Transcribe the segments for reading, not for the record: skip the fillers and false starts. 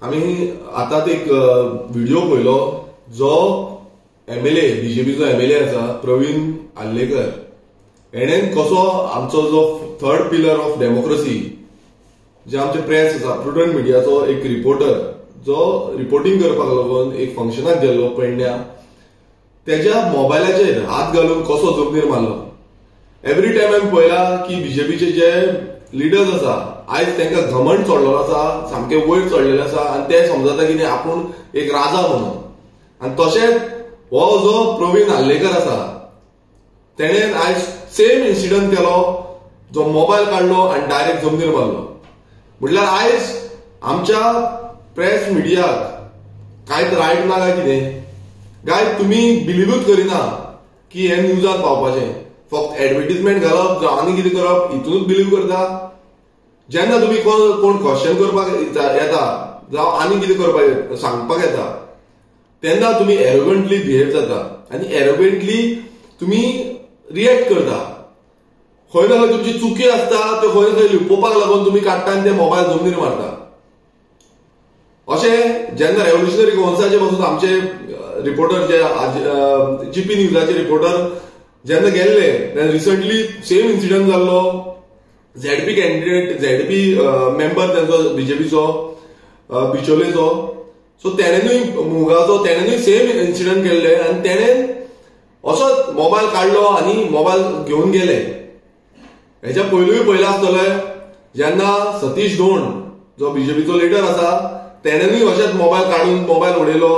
आम्ही आताच एक व्हिडिओ पळयलो जो एमएलए बीजेपीचो एमएलए आसा प्रवीण आल्लेकर हेणेन कसो आमचो जो थर्ड पिलर ऑफ डेमोक्रेसी जे आमचे प्रेस आसा प्रुडंट मिडियाचो एक रिपोर्टर जो रिपोर्टिंग करपाक लागून एक फंक्शनाक गेल्लो पेडण्या त्याच्या मोबायलाचेर हात घालून कसो जमनीर मारलो. एवरी टायम आमी पळयला की बीजेपीचे जे लिडर्स आसा आयज तांकां घमंड चडलेलो आसा, सामके वयर चडलेले आसा आनी ते समजता की आपूण एक राजा म्हणून. आनी तशेंच हो जो प्रवीण आल्लेकर आसा तेणेन आयज सेम इन्सिडंट केलो, जो मोबायल काडलो आनी डायरेक्ट जमनीर मारलो. म्हटल्यार आयज आमच्या प्रेस मिडियाक कांयच रायट ना काय कितें काय तुम्ही बिलिव्हच करिना की हे न्यूजाक पावपाचें. फक्त एडवर्टिजमेंट घालप जावं आनी कितें करप हितूनच बिलीव करता. जेन्ना तुम्ही कोण क्वेश्चन करपाक येता जावं आनी कितें करपाक सांगपाक येता तेन्ना तुम्ही एरोगंटली बिहेव जाता आनी एरोगंटली तुम्ही रिएक्ट करता. खंय ना खंय तुमची चुकी आसता त्यो खंय ना खंय लिपोवपाक लागून तुम्ही काडटा आनी ते मोबायल जमनीर मारता. अशें जेन्ना रेव्होल्युशनरी गोवन्साचे पासून आमचे रिपोर्टर जे जीपी न्यूजाचे रिपोर्टर जेन्ना गेल्ले तेन्ना रिसंटली सेम इन्सिडंट जाल्लो. झेडपी कॅन्डिडेट झेडपी मेंबर त्यांचो बीजेपीचो बिचोलेचो, सो तेणेनूय मुगाचो तेणेनूय सेम इन्सिडंट केल्ले आनी तेणेन असोच मोबायल काडलो आनी मोबायल घेवन गेले. हेच्या पयलूय पयला आसतलें जेन्ना सतीश धोंड जो बीजेपीचो लिडर आसा तेणेनूय अशेंच मोबायल काडून मोबायल उडयलो.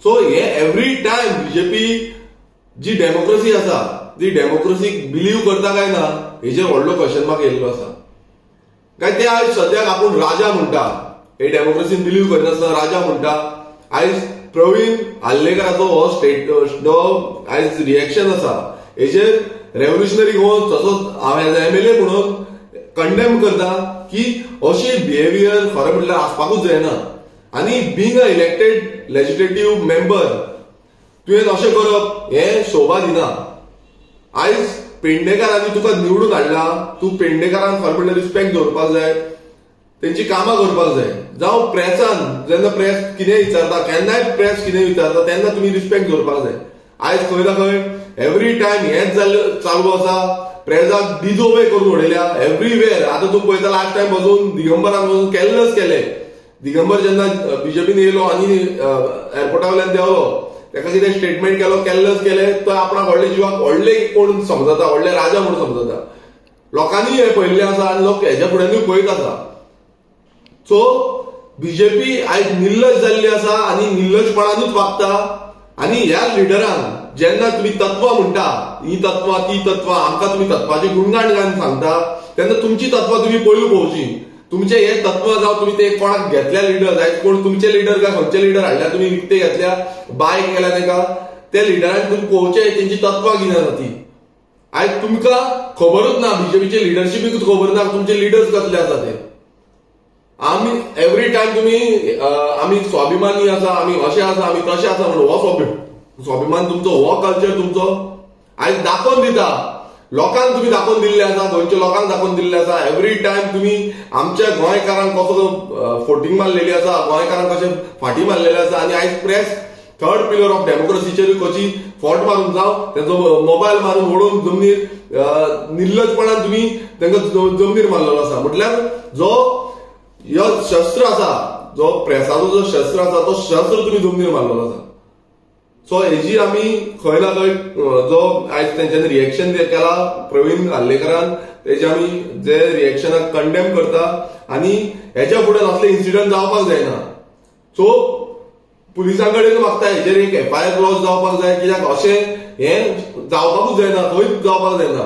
सो हे एवरी टायम बीजेपी जी डेमोक्रेसी आसा ती डेमोक्रेसीक बिलीव करता काय ना हेजेर व्हडलो क्वेश्चन मार्क येयल्लो आसा. काय ते आयज सद्याक आपूण राजा म्हणटा, हे डेमोक्रेसीन बिलीव करनासतना राजा म्हणटा. आयज प्रवीण आल्लेकराचो हो जो आयज रिएक्शन आसा हेजेर रेव्होल्युशनरी गोवन्स तसोच हांव एज एमएलए म्हणून कंडेम करता की अशी बिहेवियर खरें म्हटल्यार आसपाकूच जायना. आनी being a elected legislative member तुवें अशें करप हें शोभा दिना. आयज पेडणेकारांनी तुका निवडून हाडला, तूं पेडणेकारांक खरें म्हणल्यार रिस्पेक्ट दवरपाक जाय, तेंची कामां करपाक जाय. जावं प्रेसान जेन्ना प्रेस कितें विचारता केन्नाय प्रेस कितें विचारता तेन्ना तुमी रिस्पेक्ट दवरपाक जाय. आयज खंय ना खंय एवरी टायम हेंच चालू आसा. प्रेसाक डिजोबे करून उडयल्या एवरीवेर. आतां तूं पळयता लास्ट टायम वचून दिगंबरान वचून केल्लेच केले. दिगंबर जेन्ना बीजेपीन येयलो आनी एअरपोर्टा वयल्यान देंवलो ताका कितें स्टेटमेंट केलो केल्लेच केले. तो आपणाक व्हडले जिवाक व्हडले कोण समजता, व्हडले राजा म्हणून समजता. लोकांनी हे पळयल्लें आसा आनी लोक हेच्या फुड्यानूय पळयत आसा. सो बीजेपी आयज निर्लज जाल्ली आसा आनी निर्लजपणानूच वागता. आनी ह्या लिडरांक जेन्ना तुम्ही तत्वां म्हणटा, ही तत्वां ती तत्वां आमकां तुम्ही तत्वाची गुणगाण गावन सांगता तेन्ना तुमची तत्वां तुम्ही पळोवंक पोवची. तुमचे हे तत्व जावं तुम्ही ते कोणाक घेतल्या लिडर आयज कोण तुमचे लिडर काय खंयचे लिडर हाडल्या तुम्ही विकते घेतल्या बाय केल्या ताका त्या लिडरांक तुम्ही पळोवचे तेंची तत्वां कितें आसा ती. आयज तुमकां खबरूच ना, बीजेपीचे लिडरशिपीकूच खबर ना तुमचे लिडर्स कसले आसा ते. आमी एवरी टायम तुम्ही आमी स्वाभिमानी आसा, आमी अशें आसा, आमी तशें आसा म्हणून हो स्वाभिमान तुमचो, हो कल्चर तुमचो आयज दाखोवन दिता. लोकांक तुम्ही दाखोवन दिल्ले आसा, गोंयच्या लोकांक दाखोवन दिल्ले आसा. एवरी टायम तुम्ही आमच्या गोंयकारांक कसो फोटींग मारलेली आसा, गोंयकारांक कशें फाटी मारलेले आसा. आनी आयज प्रेस थर्ड पिलर ऑफ डेमोक्रेसीचेर कशी फॉट मारून जावं तेंचो मोबायल मारून ओडून जमनीर निर्लजपणान तुम्ही तांकां जमनीर मारलेलो आसा. म्हटल्यार जो ह्यो शस्त्र आसा, जो प्रेसाचो जो शस्त्र आसा तो शस्त्र तुम्ही जमनीर मारलेलो आसा. सो हेजी आमी खंय ना खंय जो आयज तेंच्यांनी रिएक्शन केला प्रवीण आल्लेकरान तेजे आमी जे रिएक्शनाक कंडेम करता. आनी हेच्या फुडें असले इन्सिडंट जावपाक जायना. सो पुलिसां कडेन मागता हेजेर एक एफआयआर लॉज जावपाक जाय. कित्याक अशें हें जावपाकूच जायना, खंयच जावपाक जायना.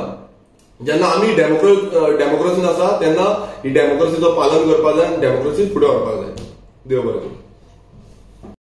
जेन्ना आमी डेमोक्रेसीन आसा तेन्ना ही डेमोक्रेसीचो पालन करपाक जाय आनी डेमोक्रेसी फुडें व्हरपाक जाय. देव बरें करूं.